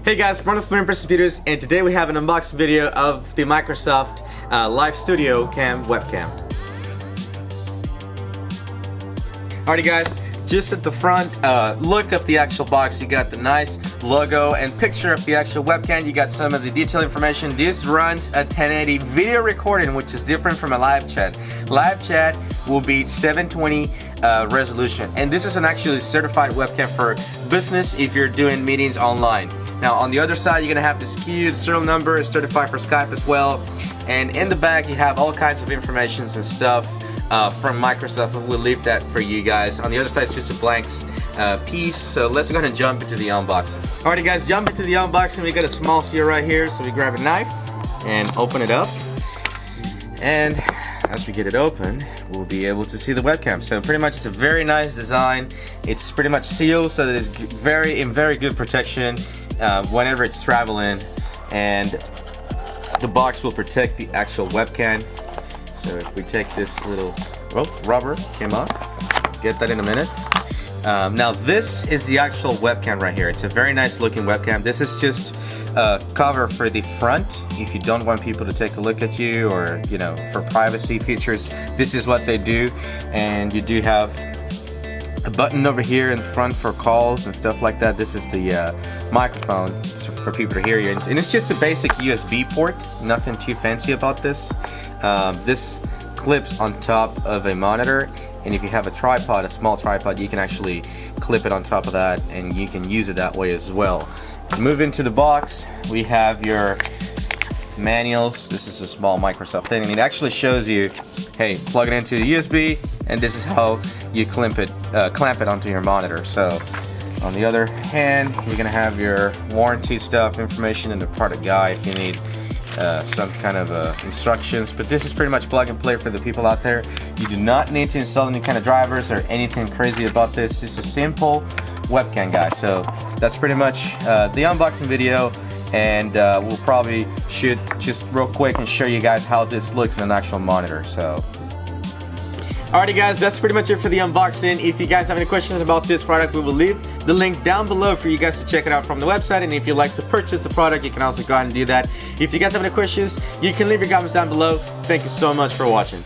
Hey guys, Ronald from Impress Computers, and today we have an unboxing video of the Microsoft Live Studio Cam webcam. Alrighty guys, just at the front look of the actual box, you got the nice logo and picture of the actual webcam. You got some of the detailed information. This runs a 1080 video recording, which is different from a live chat. Live chat will be 720 resolution, and this is an actually certified webcam for business if you're doing meetings online. Now on the other side, you're gonna have this key, the serial number is certified for Skype as well, and in the back you have all kinds of informations and stuff from Microsoft. We'll leave that for you guys. On the other side it's just a blank piece, so let's go ahead and jump into the unboxing. Alrighty guys, jump into the unboxing. We got a small seal right here, so we grab a knife and open it up, and as we get it open, we'll be able to see the webcam. So pretty much it's a very nice design. It's pretty much sealed, so that it's in very good protection whenever it's traveling, and the box will protect the actual webcam. So if we take this little rubber came off, get that in a minute. Now this is the actual webcam right here. It's a very nice looking webcam. This is just a cover for the front if you don't want people to take a look at you, or you know, for privacy features. This is what they do, and you do have a button over here in front for calls and stuff like that. This is the microphone for people to hear you, and it's just a basic USB port, nothing too fancy about this. This clips on top of a monitor, and if you have a tripod, a small tripod, you can actually clip it on top of that, and you can use it that way as well. Move into the box, we have your manuals. This is a small Microsoft thing, and it actually shows you, hey, plug it into the USB, and this is how you clamp it onto your monitor. So on the other hand, you're gonna have your warranty stuff, information in the product guide if you need some kind of instructions, but this is pretty much plug and play for the people out there. You do not need to install any kind of drivers or anything crazy about this. It's a simple webcam, guys. So that's pretty much the unboxing video, and we'll probably shoot just real quick and show you guys how this looks in an actual monitor. So alrighty guys, that's pretty much it for the unboxing. If you guys have any questions about this product, we will leave the link down below for you guys to check it out from the website, and if you'd like to purchase the product, you can also go ahead and do that. If you guys have any questions, you can leave your comments down below. Thank you so much for watching.